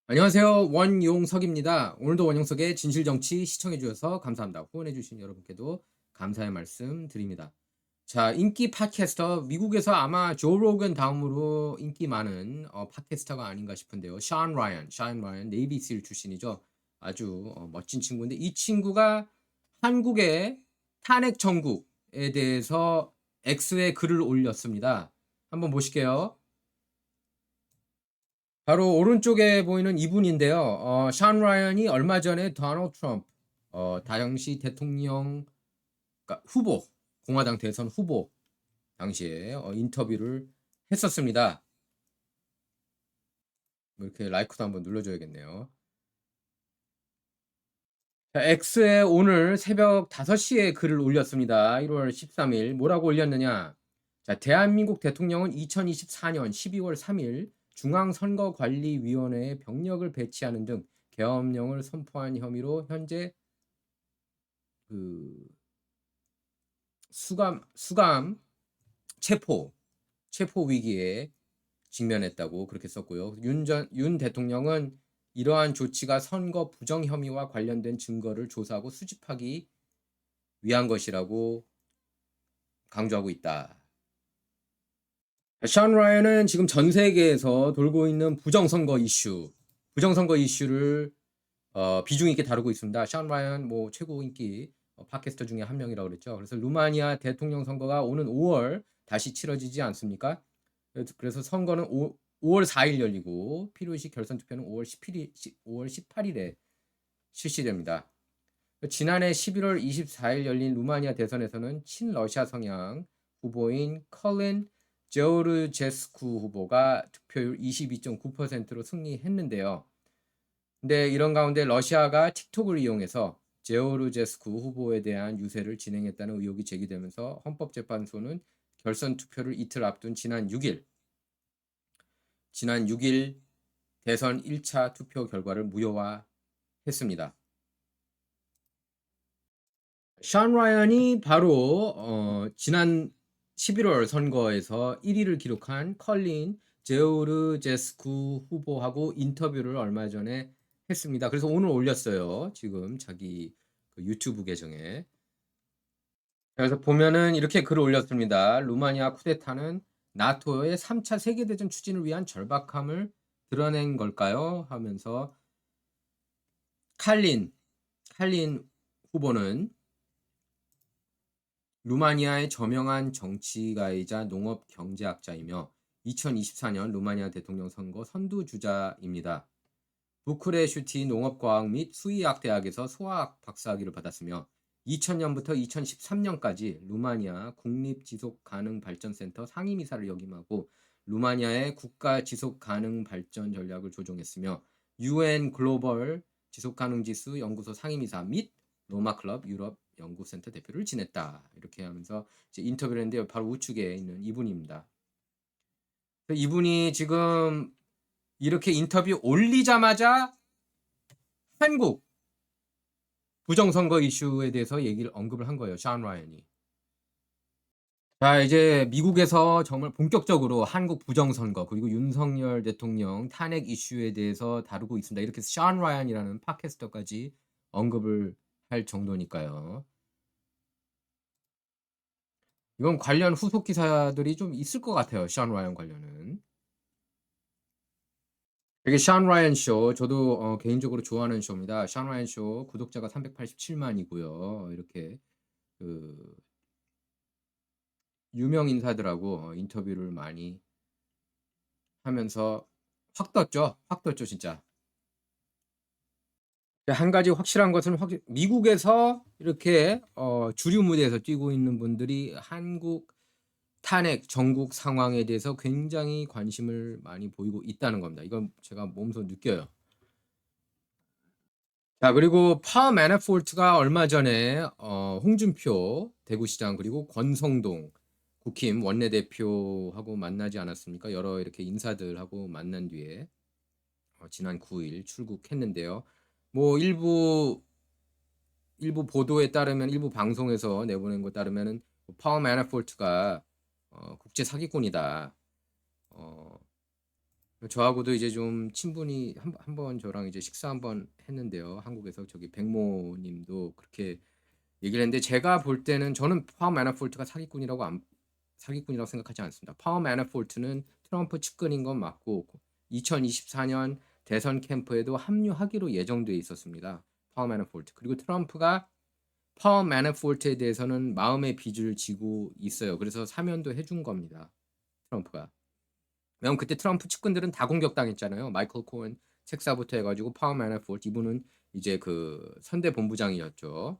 안녕하세요. 원용석입니다. 오늘도 원용석의 진실정치 시청해주셔서 감사합니다. 후원해주신 여러분께도 감사의 말씀 드립니다. 자, 인기 팟캐스터, 미국에서 아마 조 로건 다음으로 인기 많은 팟캐스터가 아닌가 싶은데요. 샤인 라이언, 네이비실 출신이죠. 아주 멋진 친구인데 이 친구가 한국의 탄핵 정국에 대해서 X에 글을 올렸습니다. 한번 보실게요. 바로 오른쪽에 보이는 이분인데요. 샤인 라이언이 얼마 전에 도널드 트럼프, 당시 대통령 그러니까 후보, 공화당 대선 후보 당시에 인터뷰를 했었습니다. 이렇게 라이크도 한번 눌러줘야겠네요. 자, X에 오늘 새벽 5시에 글을 올렸습니다. 1월 13일. 뭐라고 올렸느냐? 자, 대한민국 대통령은 2024년 12월 3일 중앙선거관리위원회에 병력을 배치하는 등 계엄령을 선포한 혐의로 현재 그 수감 체포 위기에 직면했다고 그렇게 썼고요. 윤 대통령은 이러한 조치가 선거 부정 혐의와 관련된 증거를 조사하고 수집하기 위한 것이라고 강조하고 있다. 샤인 라이언은 지금 전 세계에서 돌고 있는 부정선거 이슈를 비중 있게 다루고 있습니다. 샤인 라이언 뭐 최고 인기 팟캐스터 중에 한 명이라고 그랬죠. 그래서 루마니아 대통령 선거가 오는 5월 다시 치러지지 않습니까? 그래서 선거는 5월 4일 열리고 필요시 결선 투표는 5월 18일에 실시됩니다. 지난해 11월 24일 열린 루마니아 대선에서는 친러시아 성향 후보인 컬린 제오르제스쿠 후보가 득표율 22.9%로 승리했는데요. 근데 이런 가운데 러시아가 틱톡을 이용해서 제오르제스쿠 후보에 대한 유세를 진행했다는 의혹이 제기되면서 헌법재판소는 결선 투표를 이틀 앞둔 지난 6일 대선 1차 투표 결과를 무효화했습니다. 샤인 라이언이 바로 지난 11월 선거에서 1위를 기록한 컬린 제오르제스쿠 후보하고 인터뷰를 얼마 전에 했습니다. 그래서 오늘 올렸어요. 지금 자기 유튜브 계정에. 그래서 보면은 이렇게 글을 올렸습니다. 루마니아 쿠데타는 나토의 3차 세계대전 추진을 위한 절박함을 드러낸 걸까요? 하면서 칼린 후보는 루마니아의 저명한 정치가이자 농업 경제학자이며 2024년 루마니아 대통령 선거 선두주자입니다. 부크레슈티 농업과학 및 수의학 대학에서 소화학 박사학위를 받았으며 2000년부터 2013년까지 루마니아 국립지속가능발전센터 상임이사를 역임하고 루마니아의 국가 지속가능발전 전략을 조정했으며 UN 글로벌 지속가능지수 연구소 상임이사 및 로마클럽 유럽 연구센터 대표를 지냈다. 이렇게 하면서 이제 인터뷰를 했는데 바로 우측에 있는 이분입니다. 이분이 지금 이렇게 인터뷰 올리자마자 한국 부정선거 이슈에 대해서 언급을 한 거예요. 샤인 라이언이. 자, 이제 미국에서 정말 본격적으로 한국 부정선거 그리고 윤석열 대통령 탄핵 이슈에 대해서 다루고 있습니다. 이렇게 샤인 라이언이라는 팟캐스터까지 언급을 할 정도니까요. 이건 관련 후속 기사들이 좀 있을 것 같아요. 샤인 라이언 관련은. 이게 샤인 라이언 쇼. 저도 개인적으로 좋아하는 쇼입니다. 샤인 라이언 쇼 구독자가 387만이고요. 이렇게 그 유명 인사들하고 인터뷰를 많이 하면서 확 떴죠, 진짜. 한 가지 확실한 것은 미국에서 이렇게 주류 무대에서 뛰고 있는 분들이 한국 탄핵 전국 상황에 대해서 굉장히 관심을 많이 보이고 있다는 겁니다. 이건 제가 몸소 느껴요. 자, 그리고 파 매니포르트가 얼마 전에 홍준표 대구시장 그리고 권성동 국힘 원내대표하고 만나지 않았습니까? 여러 이렇게 인사들하고 만난 뒤에 지난 9일 출국했는데요. 뭐 일부 보도에 따르면 일부 방송에서 내보낸 것 따르면은 파워 매니포르트가 국제 사기꾼이다. 어, 저하고도 이제 좀 친분이 한 번 저랑 이제 식사 한 번 했는데요. 한국에서 저기 백모 님도 그렇게 얘기를 했는데 제가 볼 때는 저는 파워 매너포트가 사기꾼이라고 생각하지 않습니다. 파워 매너포트는 트럼프 측근인 건 맞고 2024년 대선 캠프에도 합류하기로 예정돼 있었습니다. 파워 매너포트. 그리고 트럼프가 파워 매너포트에 대해서는 마음의 빚을 지고 있어요. 그래서 사면도 해준 겁니다. 트럼프가. 왜냐면 그때 트럼프 측근들은 다 공격당했잖아요. 마이클 코엔 책사부터 해가지고 파워 매너포트 이분은 이제 그 선대 본부장이었죠.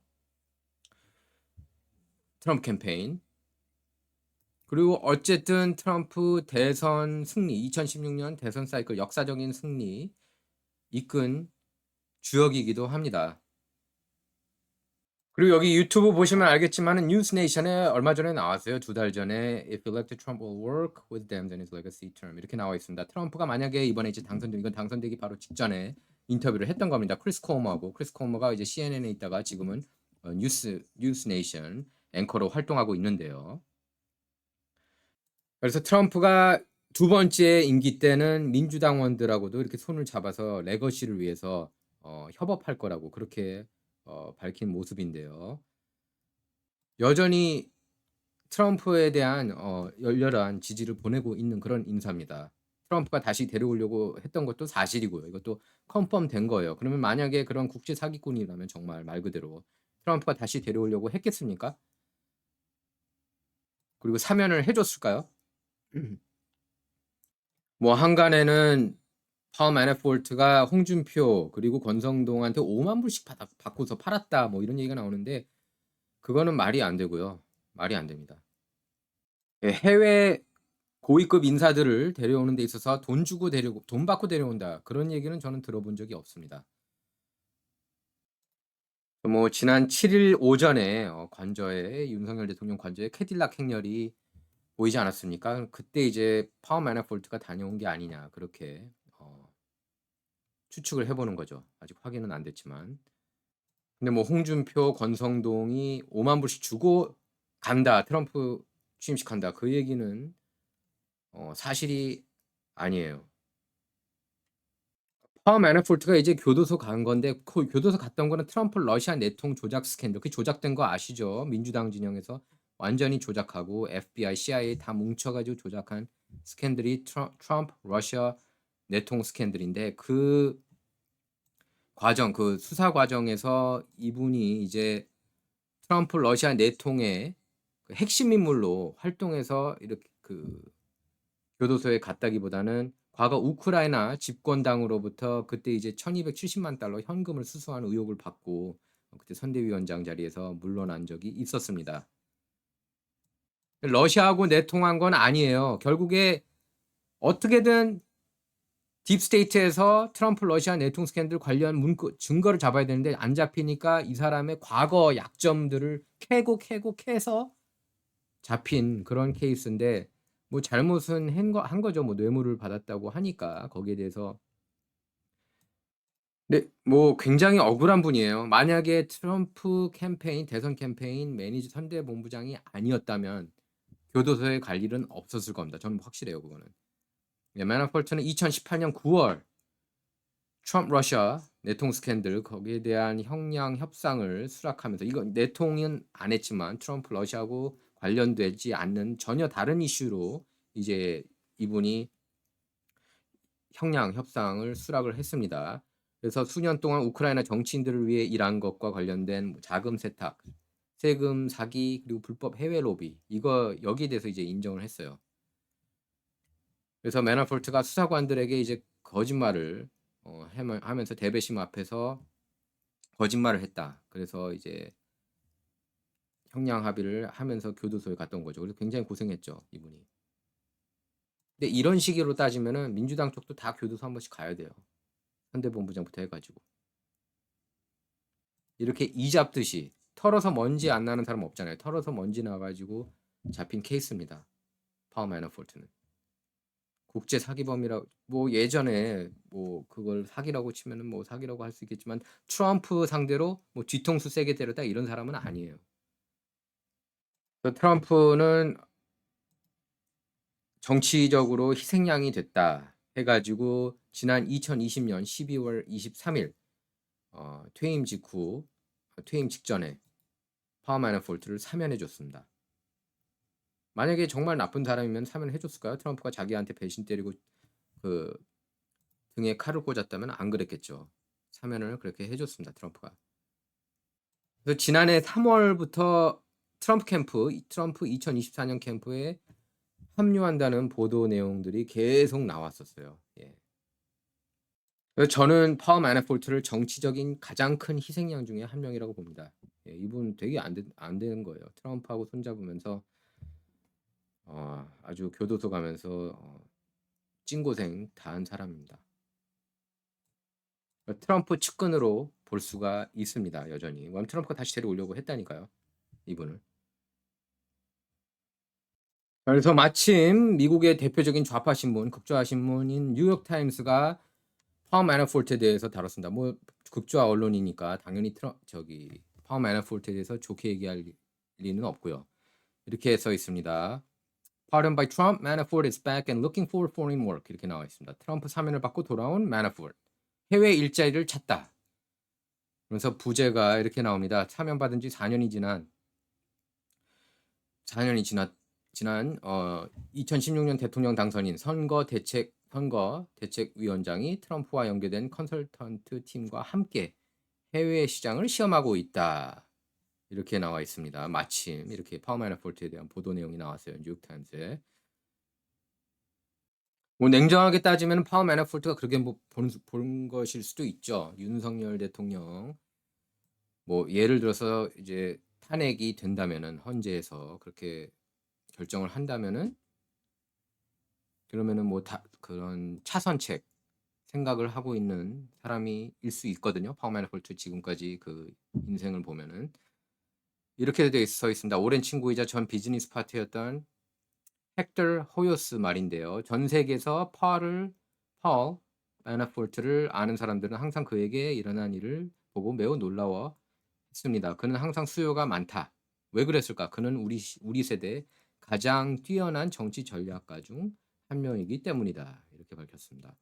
트럼프 캠페인. 그리고 어쨌든 트럼프 대선 승리, 2016년 대선 사이클 역사적인 승리 이끈 주역이기도 합니다. 그리고 여기 유튜브 보시면 알겠지만은 뉴스네이션에 얼마 전에 나왔어요. 2달 전에 If elected, Trump will work with them and his legacy term 이렇게 나와 있습니다. 트럼프가 만약에 이번에 이제 이건 당선되기 바로 직전에 인터뷰를 했던 겁니다. 크리스 코머하고 크리스 코머가 이제 CNN에 있다가 지금은 뉴스네이션 앵커로 활동하고 있는데요. 그래서 트럼프가 두 번째 임기 때는 민주당원들하고도 이렇게 손을 잡아서 레거시를 위해서 협업할 거라고 그렇게 밝힌 모습인데요. 여전히 트럼프에 대한 열렬한 지지를 보내고 있는 그런 인사입니다. 트럼프가 다시 데려오려고 했던 것도 사실이고요. 이것도 컨펌 된 거예요. 그러면 만약에 그런 국제 사기꾼이라면 정말 말 그대로 트럼프가 다시 데려오려고 했겠습니까? 그리고 사면을 해줬을까요? 뭐 한간에는 파워 매너포트가 홍준표 그리고 권성동한테 5만 불씩 받고서 팔았다 뭐 이런 얘기가 나오는데 그거는 말이 안 되고요. 말이 안 됩니다. 예, 해외 고위급 인사들을 데려오는 데 있어서 돈 받고 데려온다. 그런 얘기는 저는 들어본 적이 없습니다. 뭐 지난 7일 오전에 관저에 윤석열 대통령 관저에 캐딜락 행렬이 보이지 않았습니까? 그때 이제 파워 매너포트가 다녀온 게 아니냐 그렇게 추측을 해보는 거죠. 아직 확인은 안 됐지만. 근데 뭐 홍준표, 권성동이 5만 불씩 주고 간다. 트럼프 취임식한다. 그 얘기는 사실이 아니에요. 파워 매너포트가 이제 교도소 간 건데 그 교도소 갔던 거는 트럼프 러시아 내통 조작 스캔들. 그 조작된 거 아시죠? 민주당 진영에서 완전히 조작하고 FBI, CIA 다 뭉쳐가지고 조작한 스캔들이 트럼프 러시아 내통 스캔들인데 그 과정, 그 수사 과정에서 이분이 이제 트럼프 러시아 내통의 그 핵심 인물로 활동해서 이렇게 그 교도소에 갔다기보다는 과거 우크라이나 집권당으로부터 그때 이제 1270만 달러 현금을 수수한 의혹을 받고 그때 선대위원장 자리에서 물러난 적이 있었습니다. 러시아하고 내통한 건 아니에요. 결국에 어떻게든 딥스테이트에서 트럼프 러시아 내통 스캔들 관련 증거를 잡아야 되는데 안 잡히니까 이 사람의 과거 약점들을 캐고 캐서 잡힌 그런 케이스인데 뭐 잘못은 한 거죠. 뭐 뇌물을 받았다고 하니까 거기에 대해서 네, 뭐 굉장히 억울한 분이에요. 만약에 트럼프 캠페인 대선 캠페인 매니저 선대본부장이 아니었다면 교도소에 갈 일은 없었을 겁니다. 저는 확실해요, 그거는. 매너폴트는 2018년 9월 트럼프 러시아 내통 스캔들 거기에 대한 형량 협상을 수락하면서 이건 내통은 안 했지만 트럼프 러시아하고 관련되지 않는 전혀 다른 이슈로 이제 이분이 형량 협상을 수락을 했습니다. 그래서 수년 동안 우크라이나 정치인들을 위해 일한 것과 관련된 자금 세탁, 세금 사기 그리고 불법 해외 로비 이거 여기에 대해서 이제 인정을 했어요. 그래서 매너폴트가 수사관들에게 이제 거짓말을 하면서 대배심 앞에서 거짓말을 했다. 그래서 이제 형량 합의를 하면서 교도소에 갔던 거죠. 그래서 굉장히 고생했죠, 이분이. 근데 이런 식으로 따지면은 민주당 쪽도 다 교도소 한 번씩 가야 돼요. 선대본부장부터 해가지고 이렇게 이 잡듯이 털어서 먼지 안 나는 사람 없잖아요. 털어서 먼지 나가지고 잡힌 케이스입니다. 파워 매너폴트는 국제 사기범이라 뭐 예전에 뭐 그걸 사기라고 치면은 뭐 사기라고 할 수 있겠지만 트럼프 상대로 뭐 뒤통수 세게 때렸다 이런 사람은 아니에요. 트럼프는 정치적으로 희생양이 됐다. 해가지고 지난 2020년 12월 23일 퇴임 직후 퇴임 직전에 파워 매너폴트를 사면해줬습니다. 만약에 정말 나쁜 사람이면 사면해줬을까요? 트럼프가 자기한테 배신 때리고 그 등에 칼을 꽂았다면 안 그랬겠죠. 사면을 그렇게 해줬습니다. 트럼프가. 그래서 지난해 3월부터 트럼프 2024년 캠프에 합류한다는 보도 내용들이 계속 나왔었어요. 예. 그래서 저는 파워 매너폴트를 정치적인 가장 큰 희생양 중에 한 명이라고 봅니다. 예, 이분 되게 안 되는 거예요. 트럼프하고 손잡으면서 아주 교도소 가면서 찐고생 다 한 사람입니다. 트럼프 측근으로 볼 수가 있습니다. 여전히. 트럼프가 다시 데려오려고 했다니까요. 이분을. 그래서 마침 미국의 대표적인 좌파 신문, 극좌 신문인 뉴욕타임스가 파워 매너폴트에 대해서 다뤘습니다. 뭐 극좌 언론이니까 당연히 파워 매너폴트에 대해서 좋게 얘기할 리는 없고요. 이렇게 써 있습니다. Pardoned by Trump, Manafort is back and looking for foreign work. 이렇게 나와 있습니다. 트럼프 사면을 받고 돌아온 Manafort. 해외 일자리를 찾다. 그래서 부제가 이렇게 나옵니다. 사면받은 지 4년이 지난 2016년 대통령 당선인 선거대책위원장이 트럼프와 연계된 컨설턴트 팀과 함께 해외 시장을 시험하고 있다. 이렇게 나와 있습니다. 마침 이렇게 파워 매너폴트에 대한 보도 내용이 나왔어요. 뉴욕타임스에. 뭐 냉정하게 따지면 파워 매너폴트가 그렇게 본 것일 수도 있죠. 윤석열 대통령 뭐 예를 들어서 이제 탄핵이 된다면은 헌재에서 그렇게 결정을 한다면은 그러면은 뭐 그런 차선책 생각을 하고 있는 사람이 일 수 있거든요. 파워 매너폴트 지금까지 그 인생을 보면은 이렇게 돼 있습니다. 오랜 친구이자 전 비즈니스 파트너였던 헥터 호요스 말인데요. 전 세계에서 파울 매너폴트를 아는 사람들은 항상 그에게 일어난 일을 보고 매우 놀라워했습니다. 그는 항상 수요가 많다. 왜 그랬을까? 그는 우리 세대 가장 뛰어난 정치 전략가 중 한 명이기 때문이다. 이렇게 밝혔습니다.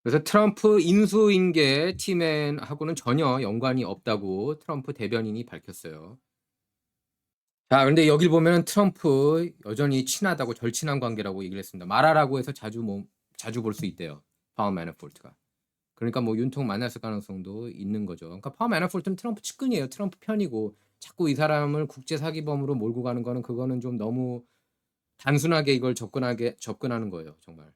그래서 트럼프 인수인계 팀하고는 전혀 연관이 없다고 트럼프 대변인이 밝혔어요. 자, 근데 여길 보면 트럼프 여전히 친하다고 절친한 관계라고 얘기를 했습니다. 말하라고 해서 자주 볼 수 있대요. 파워 매너폴트가. 그러니까 뭐 윤통 만났을 가능성도 있는 거죠. 그러니까 파워 매너폴트는 트럼프 측근이에요. 트럼프 편이고 자꾸 이 사람을 국제 사기범으로 몰고 가는 거는 그거는 좀 너무 단순하게 이걸 접근하는 거예요. 정말.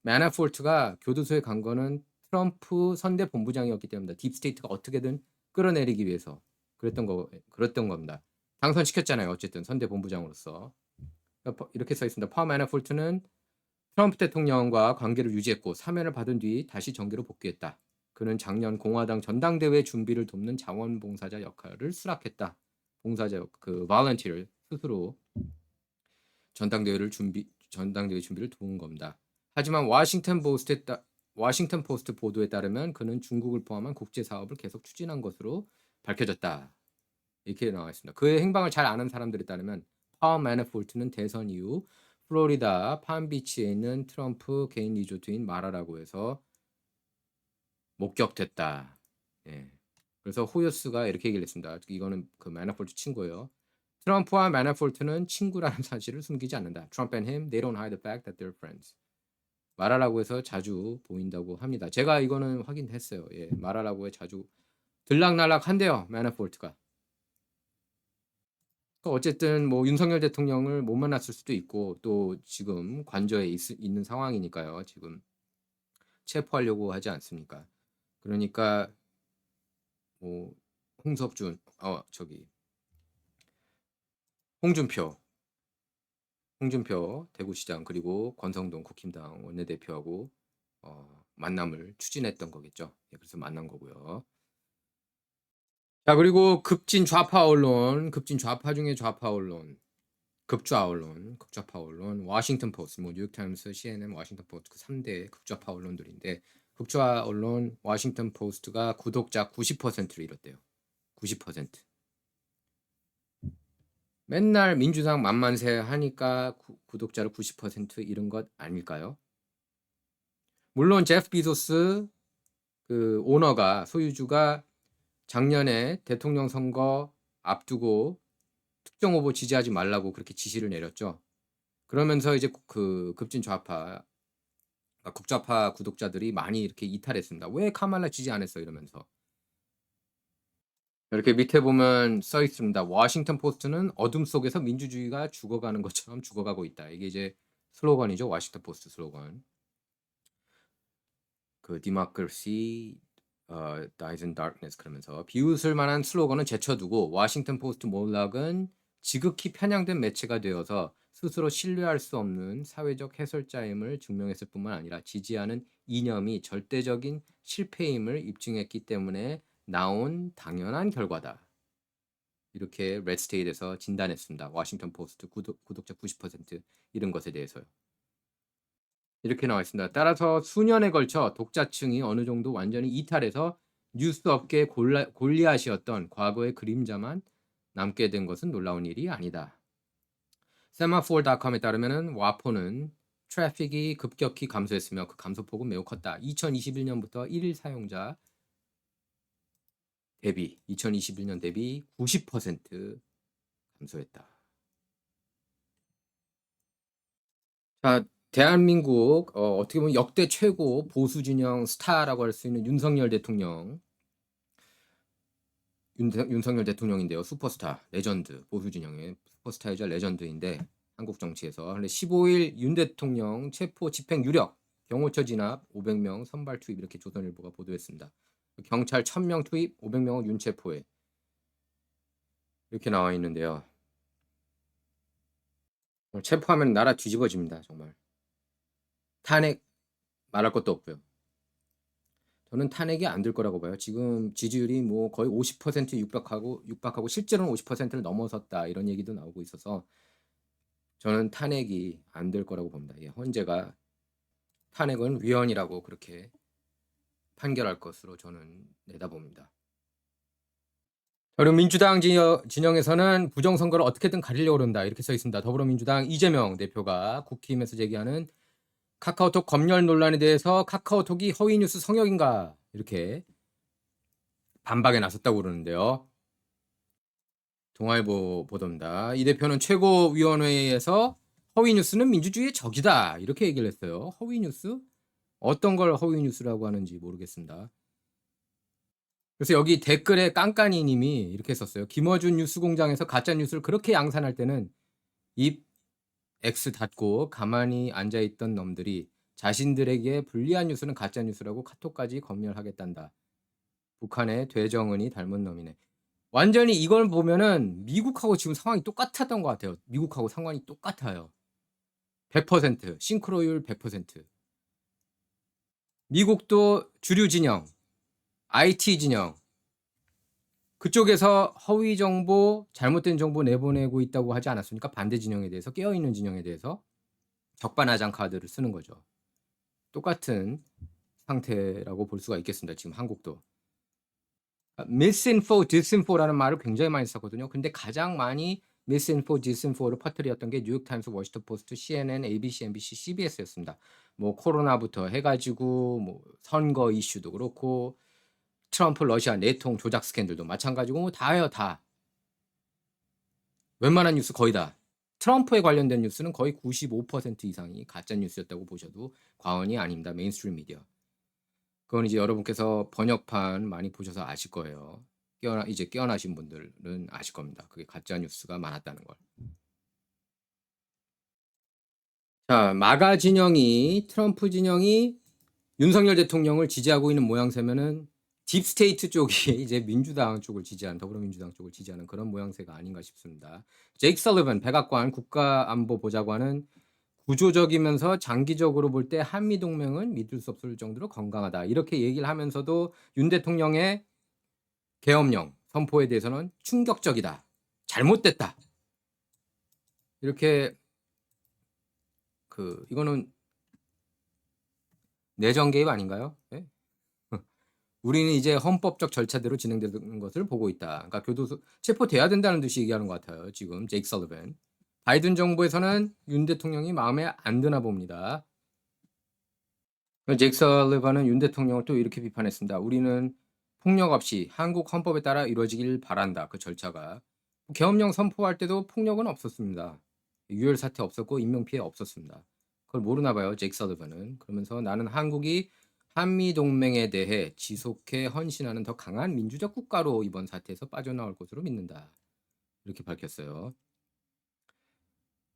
매너폴트가 교도소에 간 거는 트럼프 선대 본부장이었기 때문이다. 딥스테이트가 어떻게든 끌어내리기 위해서 그랬던 겁니다. 당선시켰잖아요. 어쨌든 선대 본부장으로서. 이렇게 써 있습니다. 파워 매너폴트는 트럼프 대통령과 관계를 유지했고 사면을 받은 뒤 다시 정계로 복귀했다. 그는 작년 공화당 전당대회 준비를 돕는 자원봉사자 역할을 수락했다. 봉사자 volunteer 스스로 전당대회 준비를 도운 겁니다. 하지만 워싱턴 포스트 보도에 따르면 그는 중국을 포함한 국제 사업을 계속 추진한 것으로 밝혀졌다. 이렇게 나와 있습니다. 그의 행방을 잘 아는 사람들에 따르면 파워 매너폴트는 대선 이후 플로리다 팜비치에 있는 트럼프 개인 리조트인 마라라고 해서 목격됐다. 예. 그래서 호요스가 이렇게 얘기를 했습니다. 이거는 그 매너폴트 친구예요. 트럼프와 매너폴트는 친구라는 사실을 숨기지 않는다. Trump and him, they don't hide the fact that they're friends. 마라라고 해서 자주 보인다고 합니다. 제가 이거는 확인했어요. 예, 마라라고에 자주 들락날락한대요. 매너폴트가. 그러니까 어쨌든 뭐 윤석열 대통령을 못 만났을 수도 있고 또 지금 관저에 있는 상황이니까요. 지금 체포하려고 하지 않습니까? 그러니까 뭐 홍준표 대구시장 그리고 권성동 국힘당 원내대표하고 만남을 추진했던 거겠죠. 예, 그래서 만난 거고요. 자, 그리고 급진 좌파 중에 좌파 언론, 극좌파 언론, 워싱턴 포스트, 뭐 뉴욕타임스, CNN, 워싱턴 포스트 그 3대 극좌파 언론들인데 극좌 언론 워싱턴 포스트가 구독자 90%를 잃었대요. 90%. 맨날 민주당 만만세 하니까 구독자를 90% 잃은 것 아닐까요? 물론 제프 비조스 그 오너가 소유주가 작년에 대통령 선거 앞두고 특정 후보 지지하지 말라고 그렇게 지시를 내렸죠. 그러면서 이제 그 급진 좌파 극좌파 구독자들이 많이 이렇게 이탈했습니다. 왜 카말라 지지 안 했어 이러면서. 이렇게 밑에 보면 써 있습니다. 워싱턴 포스트는 어둠 속에서 민주주의가 죽어가는 것처럼 죽어가고 있다. 이게 이제 슬로건이죠. 워싱턴 포스트 슬로건. 그 democracy dies in darkness 그러면서 비웃을 만한 슬로건은 제쳐두고 워싱턴 포스트 몰락은 지극히 편향된 매체가 되어서 스스로 신뢰할 수 없는 사회적 해설자임을 증명했을 뿐만 아니라 지지하는 이념이 절대적인 실패임을 입증했기 때문에 나온 당연한 결과다. 이렇게 레드스테이트에서 진단했습니다. 워싱턴 포스트 구독자 90% 이런 것에 대해서요. 이렇게 나와 있습니다. 따라서 수년에 걸쳐 독자층이 어느 정도 완전히 이탈해서 뉴스 업계의 골리앗이었던 과거의 그림자만 남게 된 것은 놀라운 일이 아니다. semaphore.com에 따르면 와포는 트래픽이 급격히 감소했으며 그 감소폭은 매우 컸다. 2021년부터 1일 사용자 대비 2021년 대비 90% 감소했다. 자, 대한민국 어떻게 보면 역대 최고 보수 진영 스타라고 할 수 있는 윤석열 대통령. 윤석열 대통령인데요. 슈퍼스타, 레전드, 보수 진영의 슈퍼스타이자 레전드인데 한국 정치에서. 근데 15일 윤 대통령 체포 집행 유력, 경호처 진압 500명 선발 투입 이렇게 조선일보가 보도했습니다. 경찰 1000명 투입, 500명은 윤 체포에 이렇게 나와 있는데요. 체포하면 나라 뒤집어집니다. 정말. 탄핵 말할 것도 없고요. 저는 탄핵이 안 될 거라고 봐요. 지금 지지율이 뭐 거의 50% 육박하고 실제로는 50%를 넘어섰다 이런 얘기도 나오고 있어서 저는 탄핵이 안 될 거라고 봅니다. 예, 헌재가 탄핵은 위헌이라고 그렇게 판결할 것으로 저는 내다봅니다. 그리고 민주당 진영에서는 부정선거를 어떻게든 가리려고 그런다 이렇게 써 있습니다. 더불어민주당 이재명 대표가 국힘에서 제기하는 카카오톡 검열 논란에 대해서 카카오톡이 허위뉴스 성역인가 이렇게 반박에 나섰다고 그러는데요. 동아일보 보도입니다. 이 대표는 최고위원회에서 허위뉴스는 민주주의의 적이다 이렇게 얘기를 했어요. 허위뉴스? 어떤 걸 허위뉴스라고 하는지 모르겠습니다. 그래서 여기 댓글에 깐깐이님이 이렇게 썼어요. 김어준 뉴스공장에서 가짜뉴스를 그렇게 양산할 때는 입 X 닫고 가만히 앉아있던 놈들이 자신들에게 불리한 뉴스는 가짜뉴스라고 카톡까지 검열하겠단다. 북한의 되정은이 닮은 놈이네. 완전히 이걸 보면은 미국하고 지금 상황이 똑같았던 것 같아요. 미국하고 상황이 똑같아요. 100% 싱크로율 100%. 미국도 주류 진영, IT 진영 그쪽에서 허위 정보, 잘못된 정보 내보내고 있다고 하지 않았습니까? 반대 진영에 대해서 깨어있는 진영에 대해서 적반하장 카드를 쓰는 거죠. 똑같은 상태라고 볼 수가 있겠습니다. 지금 한국도. misinfo, disinfo라는 말을 굉장히 많이 썼거든요. 근데 가장 많이 misinfo, disinfo를 퍼뜨렸던 게 뉴욕타임스, 워싱턴 포스트, CNN, ABC, MBC, CBS였습니다. 뭐 코로나부터 해가지고 뭐 선거 이슈도 그렇고 트럼프 러시아 내통 조작 스캔들도 마찬가지고 뭐 다예요 다. 웬만한 뉴스 거의 다. 트럼프에 관련된 뉴스는 거의 95% 이상이 가짜 뉴스였다고 보셔도 과언이 아닙니다. 메인스트림 미디어. 그건 이제 여러분께서 번역판 많이 보셔서 아실 거예요. 이제 깨어나신 분들은 아실 겁니다. 그게 가짜 뉴스가 많았다는 걸. 자, 마가 진영이 트럼프 진영이 윤석열 대통령을 지지하고 있는 모양새면은 딥스테이트 쪽이 이제 민주당 쪽을 지지하는 더불어민주당 쪽을 지지하는 그런 모양새가 아닌가 싶습니다. 제이크 설리번 백악관 국가안보보좌관은 구조적이면서 장기적으로 볼 때 한미 동맹은 믿을 수 없을 정도로 건강하다. 이렇게 얘기를 하면서도 윤 대통령의 계엄령 선포에 대해서는 충격적이다. 잘못됐다. 이렇게 이거는 내정 개입 아닌가요? 네? 우리는 이제 헌법적 절차대로 진행되는 것을 보고 있다. 그러니까 교도소 체포돼야 된다는 듯이 얘기하는 것 같아요. 지금 제이크 설리번. 바이든 정부에서는 윤 대통령이 마음에 안 드나 봅니다. 제이크 설리번은 윤 대통령을 또 이렇게 비판했습니다. 우리는 폭력 없이 한국 헌법에 따라 이루어지길 바란다. 그 절차가. 계엄령 선포할 때도 폭력은 없었습니다. 유혈 사태 없었고 인명 피해 없었습니다. 그걸 모르나 봐요. 제이크 설리번은. 그러면서 나는 한국이 한미 동맹에 대해 지속해 헌신하는 더 강한 민주적 국가로 이번 사태에서 빠져나올 것으로 믿는다. 이렇게 밝혔어요.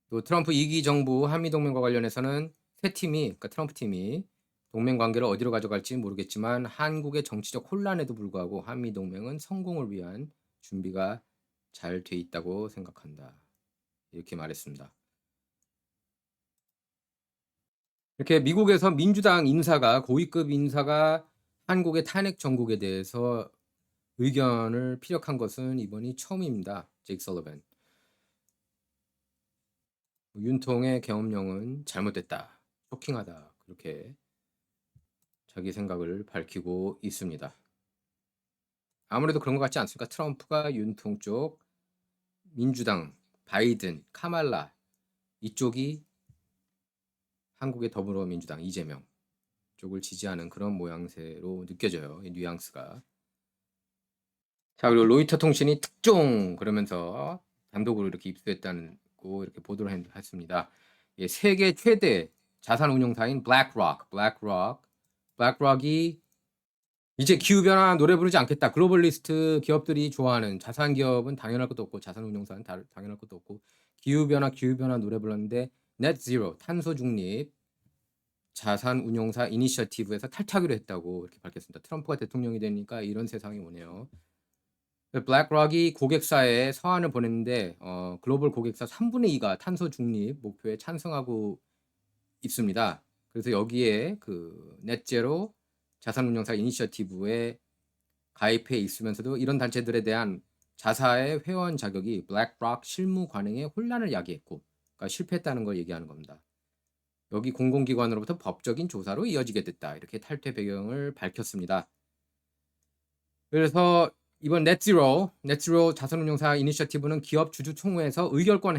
또 트럼프 2기 정부 한미 동맹과 관련해서는 세 팀이, 그러니까 트럼프 팀이 동맹 관계를 어디로 가져갈지 모르겠지만 한국의 정치적 혼란에도 불구하고 한미 동맹은 성공을 위한 준비가 잘 돼 있다고 생각한다. 이렇게 말했습니다. 이렇게 미국에서 민주당 인사가 고위급 인사가 한국의 탄핵 정국에 대해서 의견을 피력한 것은 이번이 처음입니다. 제이크 설리번. 윤통의 계엄령은 잘못됐다. 쇼킹하다. 그렇게 자기 생각을 밝히고 있습니다. 아무래도 그런 것 같지 않습니까? 트럼프가 윤통 쪽, 민주당, 바이든, 카말라 이쪽이 한국의 더불어민주당 이재명 쪽을 지지하는 그런 모양새로 느껴져요. 이 뉘앙스가. 자, 그리고 로이터 통신이 특종 그러면서 단독으로 이렇게 입수했다는 거 이렇게 보도를 했습니다. 예, 세계 최대 자산 운용사인 블랙록이 이제 기후변화 노래 부르지 않겠다. 글로벌리스트 기업들이 좋아하는 자산 기업은 당연할 것도 없고 자산 운용사는 당연할 것도 없고 기후변화 노래 불렀는데 net zero 탄소 중립 자산 운용사 이니셔티브에서 탈퇴하기로 했다고 이렇게 밝혔습니다. 트럼프가 대통령이 되니까 이런 세상이 오네요. 블랙록이 고객사에 서한을 보냈는데 글로벌 고객사 3분의 2가 탄소 중립 목표에 찬성하고 있습니다. 그래서 여기에 그 넷제로 자산운용사 이니셔티브에 가입해 있으면서도 이런 단체들에 대한 자사의 회원 자격이 블랙록 실무 관행에 혼란을 야기했고 그러니까 실패했다는 걸 얘기하는 겁니다. 여기 공공기관으로부터 법적인 조사로 이어지게 됐다. 이렇게 탈퇴 배경을 밝혔습니다. 그래서 이번 넷지로 자산운용사 이니셔티브는 기업 주주총회에서 의결권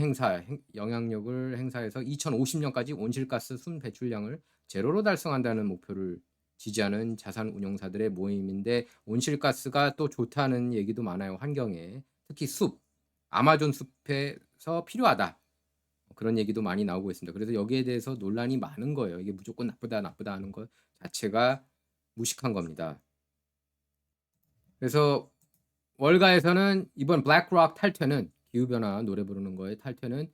영향력을 행사해서 2050년까지 온실가스 순 배출량을 제로로 달성한다는 목표를 지지하는 자산운용사들의 모임인데 온실가스가 또 좋다는 얘기도 많아요. 환경에. 특히 아마존 숲에서 필요하다. 그런 얘기도 많이 나오고 있습니다. 그래서 여기에 대해서 논란이 많은 거예요. 이게 무조건 나쁘다 하는 것 자체가 무식한 겁니다. 그래서 월가에서는 이번 블랙록 탈퇴는 기후변화 노래 부르는 거의 탈퇴는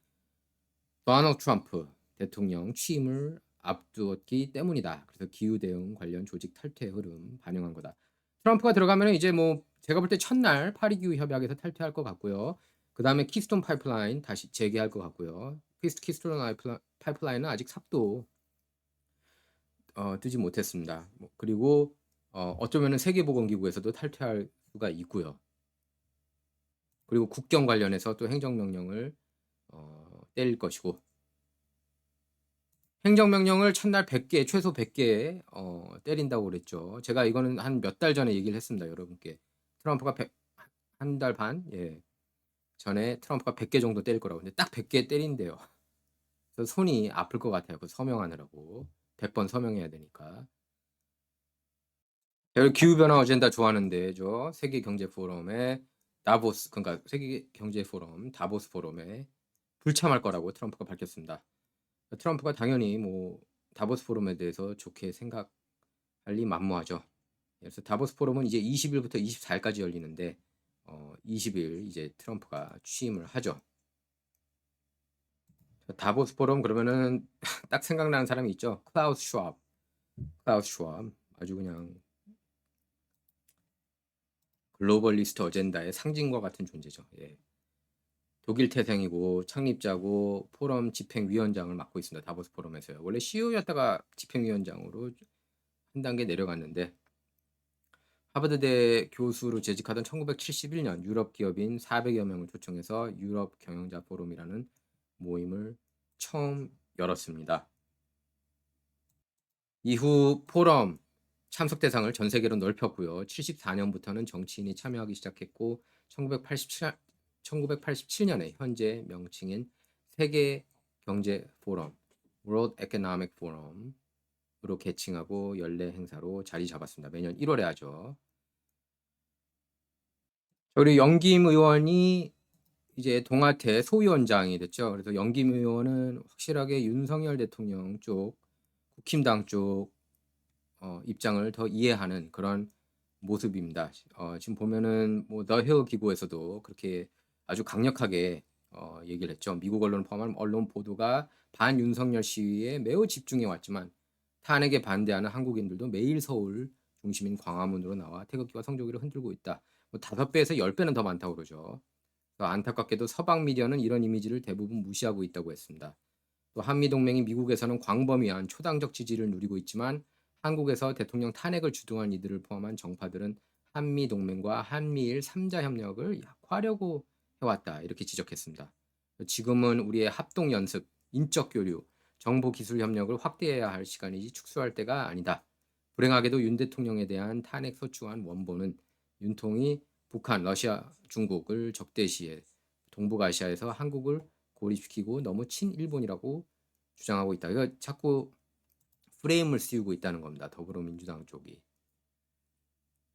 도널드 트럼프 대통령 취임을 앞두었기 때문이다. 그래서 기후 대응 관련 조직 탈퇴 흐름 반영한 거다. 트럼프가 들어가면 이제 뭐 제가 볼 때 첫날 파리 기후 협약에서 탈퇴할 것 같고요. 그 다음에 키스톤 파이프라인 다시 재개할 것 같고요. 키스톤 파이프라인은 아직 삽도 뜨지 못했습니다. 그리고 어쩌면은 세계보건기구에서도 탈퇴할 수가 있고요. 그리고 국경 관련해서 또 행정명령을 때릴 것이고 행정명령을 첫날 100개 최소 100개 때린다고 그랬죠. 제가 이거는 한 몇 달 전에 얘기를 했습니다. 여러분께 트럼프가 한 달 반 전에 트럼프가 100개 정도 때릴 거라고. 근데 딱 100개 때린대요. 그래서 손이 아플 것 같아요. 그 서명하느라고 100번 서명해야 되니까. 제가 기후변화 어젠다 좋아하는데 세계경제포럼에 그러니까 세계경제포럼 다보스 포럼에 불참할 거라고 트럼프가 밝혔습니다. 트럼프가 당연히 뭐 다보스 포럼에 대해서 좋게 생각할 리 만무하죠. 그래서 다보스 포럼은 이제 20일부터 24일까지 열리는데 20일 이제 트럼프가 취임을 하죠. 다보스 포럼 그러면은 딱 생각나는 사람이 있죠. 클라우스 슈왑 아주 그냥 글로벌리스트 어젠다의 상징과 같은 존재죠. 예. 독일 태생이고 창립자고 포럼 집행위원장을 맡고 있습니다. 다보스 포럼에서요. 원래 CEO였다가 집행위원장으로 한 단계 내려갔는데 하버드대 교수로 재직하던 1971년 유럽 기업인 400여 명을 초청해서 유럽 경영자 포럼이라는 모임을 처음 열었습니다. 이후 포럼 참석 대상을 전 세계로 넓혔고요. 74년부터는 정치인이 참여하기 시작했고 1987년에 현재 명칭인 세계 경제 포럼 World Economic Forum으로 개칭하고 연례 행사로 자리 잡았습니다. 매년 1월에 하죠. 우리 영김 의원이 이제 동아태 소위원장이 됐죠. 그래서 영김 의원은 확실하게 윤석열 대통령 쪽, 국힘당 쪽 입장을 더 이해하는 그런 모습입니다. 지금 보면은 뭐 The Hill 기구에서도 그렇게 아주 강력하게 얘기를 했죠. 미국 언론을 포함한 언론 보도가 반윤석열 시위에 매우 집중해 왔지만 탄핵에 반대하는 한국인들도 매일 서울 중심인 광화문으로 나와 태극기와 성조기를 흔들고 있다. 뭐 5배에서 10배는 더 많다고 그러죠. 안타깝게도 서방 미디어는 이런 이미지를 대부분 무시하고 있다고 했습니다. 또 한미동맹이 미국에서는 광범위한 초당적 지지를 누리고 있지만 한국에서 대통령 탄핵을 주도한 이들을 포함한 정파들은 한미동맹과 한미일 3자 협력을 약화하려고 해왔다. 이렇게 지적했습니다. 지금은 우리의 합동연습, 인적 교류, 정보기술 협력을 확대해야 할 시간이지 축소할 때가 아니다. 불행하게도 윤 대통령에 대한 탄핵 소추안 원본은 윤통이 북한, 러시아, 중국을 적대시해 동북아시아에서 한국을 고립시키고 너무 친일본이라고 주장하고 있다. 이거 자꾸 프레임을 씌우고 있다는 겁니다. 더불어민주당 쪽이.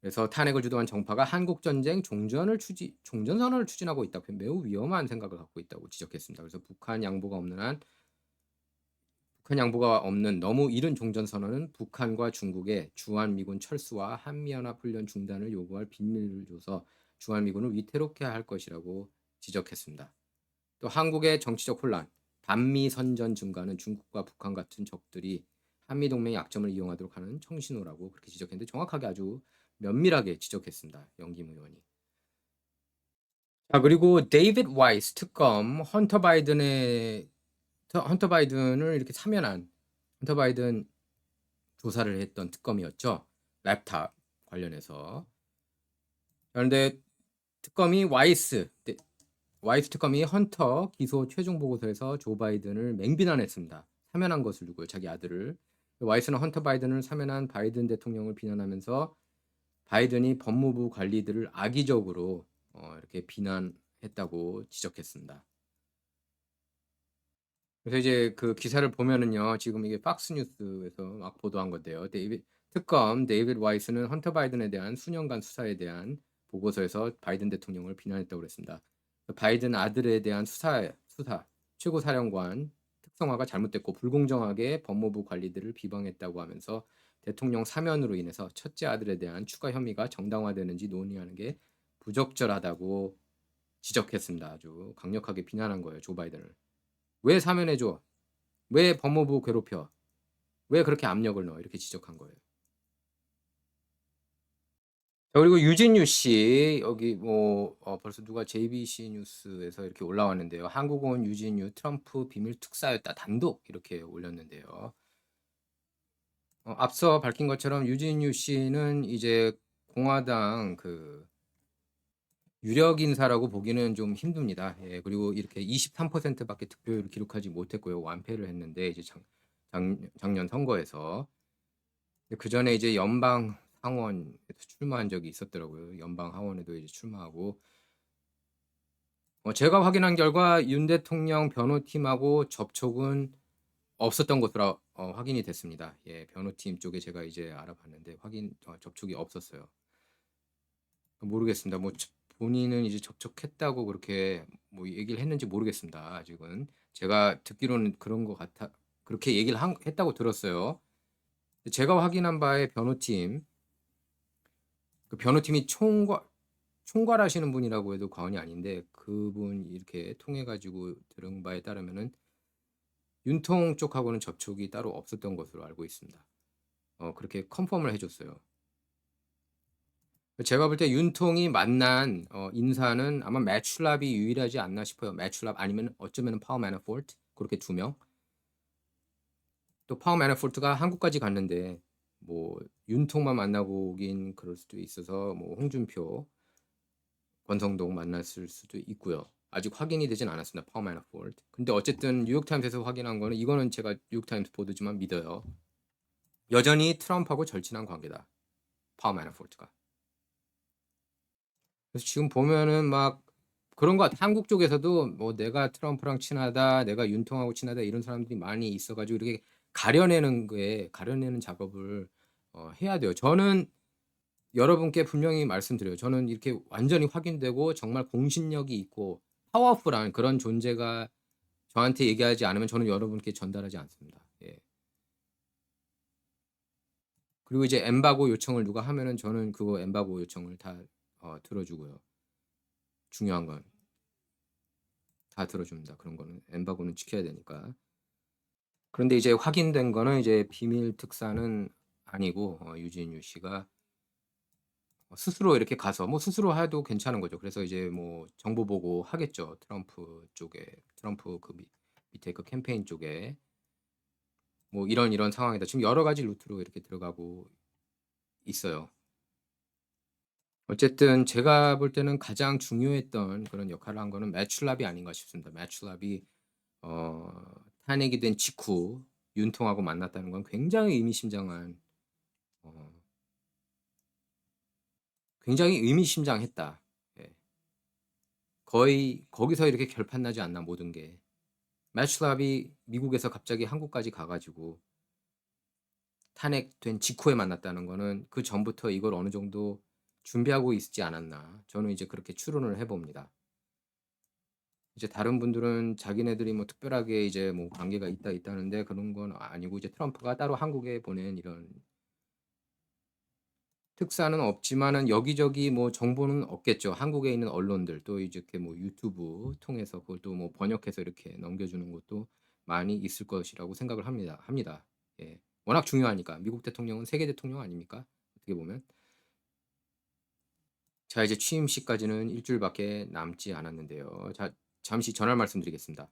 그래서 탄핵을 주도한 정파가 한국전쟁 종전선언을 추진하고 있다. 매우 위험한 생각을 갖고 있다고 지적했습니다. 그래서 북한 양보가 없는 너무 이른 종전선언은 북한과 중국의 주한미군 철수와 한미연합훈련 중단을 요구할 빈밀을 줘서 주한미군을 위태롭게 할 것이라고 지적했습니다. 또 한국의 정치적 혼란, 반미 선전 증가는 중국과 북한 같은 적들이 한미동맹의 약점을 이용하도록 하는 청신호라고 그렇게 지적했는데 정확하게 아주 면밀하게 지적했습니다. 영김 의원이. 자, 그리고 데이빗 와이스 특검 헌터 바이든을 이렇게 사면한 헌터 바이든 조사를 했던 특검이었죠. 랩탑 관련해서. 그런데 특검이 와이스 특검이 헌터 기소 최종 보고서에서 조 바이든을 맹비난했습니다. 사면한 것을 두고요. 자기 아들을. 와이스는 헌터 바이든을 사면한 바이든 대통령을 비난하면서 바이든이 법무부 관리들을 악의적으로 이렇게 비난했다고 지적했습니다. 그래서 이제 그 기사를 보면은요, 지금 이게 팍스뉴스에서 막 보도한 건데요. 특검 데이빗 와이스는 헌터 바이든에 대한 수년간 수사에 대한 보고서에서 바이든 대통령을 비난했다고 그랬습니다. 바이든 아들에 대한 수사 최고사령관 특성화가 잘못됐고 불공정하게 법무부 관리들을 비방했다고 하면서 대통령 사면으로 인해서 첫째 아들에 대한 추가 혐의가 정당화되는지 논의하는 게 부적절하다고 지적했습니다. 아주 강력하게 비난한 거예요, 조 바이든을. 왜 사면해줘? 왜 법무부 괴롭혀? 왜 그렇게 압력을 넣어? 이렇게 지적한 거예요. 자, 그리고 유진유 씨 여기 뭐 벌써 누가 JBC 뉴스에서 이렇게 올라왔는데요. 한국은 유진유 트럼프 비밀 특사였다 단독 이렇게 올렸는데요. 앞서 밝힌 것처럼 유진유 씨는 이제 공화당 그 유력 인사라고 보기는 좀 힘듭니다. 예, 그리고 이렇게 23%밖에 득표율을 기록하지 못했고요. 완패를 했는데 이제 작년 선거에서 그 전에 이제 연방 하원에서 출마한 적이 있었더라고요. 연방 하원에도 이제 출마하고 제가 확인한 결과 윤 대통령 변호팀하고 접촉은 없었던 것으로 확인이 됐습니다. 예, 변호팀 쪽에 제가 이제 알아봤는데 접촉이 없었어요. 모르겠습니다. 뭐 본인은 이제 접촉했다고 그렇게 뭐 얘기를 했는지 모르겠습니다. 아직은 제가 듣기로는 그런 것 같아 그렇게 얘기를 했다고 들었어요. 제가 확인한 바에 그 변호팀이 총괄하시는 분이라고 해도 과언이 아닌데 그분 이렇게 통해 가지고 들은 바에 따르면은 윤통 쪽하고는 접촉이 따로 없었던 것으로 알고 있습니다. 그렇게 컨펌을 해줬어요. 제가 볼 때 윤통이 만난 인사는 아마 매출랍이 유일하지 않나 싶어요. 매출랍 아니면 어쩌면 파워 매너포트 그렇게 2명. 또 파워 매너포트가 한국까지 갔는데 뭐 윤통만 만나고 오긴 그럴 수도 있어서 뭐 홍준표, 권성동 만났을 수도 있고요. 아직 확인이 되진 않았습니다. 파워 매너포트. 근데 어쨌든 뉴욕타임스에서 확인한 거는 이거는 제가 뉴욕타임스 보도지만 믿어요. 여전히 트럼프하고 절친한 관계다. 파월 매너포트가. 그래서 지금 보면은 막 그런 것 같아. 한국 쪽에서도 뭐 내가 트럼프랑 친하다, 내가 윤통하고 친하다 이런 사람들이 많이 있어가지고 이렇게 가려내는 작업을 해야 돼요. 저는 여러분께 분명히 말씀드려요. 저는 이렇게 완전히 확인되고 정말 공신력이 있고 파워풀한 그런 존재가 저한테 얘기하지 않으면 저는 여러분께 전달하지 않습니다. 예. 그리고 이제 엠바고 요청을 누가 하면은 저는 그거 엠바고 요청을 다 들어주고요. 중요한 건 다 들어줍니다. 그런 거는 엠바고는 지켜야 되니까. 그런데 이제 확인된 거는 이제 비밀 특사는 아니고 유진유 씨가 스스로 이렇게 가서 뭐 스스로 해도 괜찮은 거죠. 그래서 이제 뭐 정보 보고 하겠죠. 트럼프 쪽에 트럼프 그 밑에 그 캠페인 쪽에 뭐 이런 상황이다. 지금 여러 가지 루트로 이렇게 들어가고 있어요. 어쨌든 제가 볼 때는 가장 중요했던 그런 역할을 한 거는 매출랍이 아닌가 싶습니다. 매출랍이 어 탄핵이 된 직후 윤통하고 만났다는 건 어 굉장히 의미심장했다. 예. 거의 거기서 이렇게 결판나지 않나 모든 게. 매출랍이 미국에서 갑자기 한국까지 가 가지고 탄핵된 직후에 만났다는 거는 그전부터 이걸 어느 정도 준비하고 있지 않았나. 저는 이제 그렇게 추론을 해 봅니다. 이제 다른 분들은 자기네들이 뭐 특별하게 이제 뭐 관계가 있다는데 그런 건 아니고 이제 트럼프가 따로 한국에 보낸 이런 특사는 없지만은 여기저기 뭐 정보는 없겠죠. 한국에 있는 언론들 또 이제 이렇게 뭐 유튜브 통해서 그걸 또 뭐 번역해서 이렇게 넘겨주는 것도 많이 있을 것이라고 생각을 합니다. 예. 워낙 중요하니까. 미국 대통령은 세계 대통령 아닙니까? 어떻게 보면. 자, 이제 취임식까지는 일주일밖에 남지 않았는데요. 자, 잠시 전할 말씀드리겠습니다.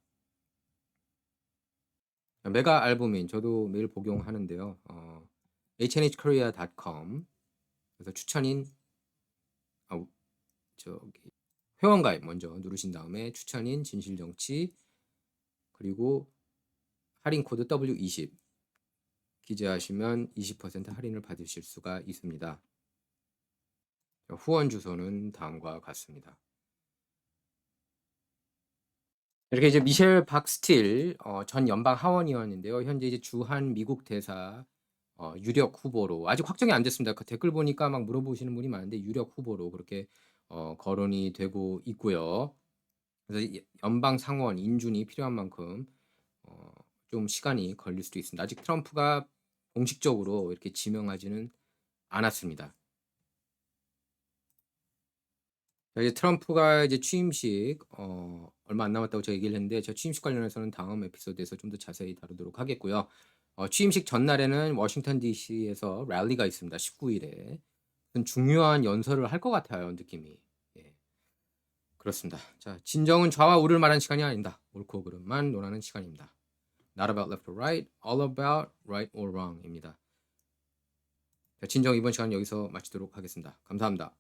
메가 알부민 저도 매일 복용하는데요. hnhkorea.com 그래서 추천인 저기 회원가입 먼저 누르신 다음에 추천인 진실정치 그리고 할인 코드 W20 기재하시면 20% 할인을 받으실 수가 있습니다. 후원 주소는 다음과 같습니다. 이렇게 이제 미셸 박스틸 전 연방 하원의원인데요. 현재 이제 주한 미국 대사 유력 후보로 아직 확정이 안 됐습니다. 그 댓글 보니까 막 물어보시는 분이 많은데 유력 후보로 그렇게 거론이 되고 있고요. 그래서 연방 상원 인준이 필요한 만큼 좀 시간이 걸릴 수도 있습니다. 아직 트럼프가 공식적으로 이렇게 지명하지는 않았습니다. 이제 트럼프가 이제 취임식 얼마 안 남았다고 제가 얘기를 했는데 저 취임식 관련해서는 다음 에피소드에서 좀 더 자세히 다루도록 하겠고요. 취임식 전날에는 워싱턴 DC에서 랠리가 있습니다. 19일에 중요한 연설을 할 것 같아요. 느낌이. 예, 그렇습니다. 자, 진정은 좌와 우를 말하는 시간이 아닙니다. 옳고 그름만 논하는 시간입니다. Not about left or right, all about right or wrong입니다. 자, 진정 이번 시간 여기서 마치도록 하겠습니다. 감사합니다.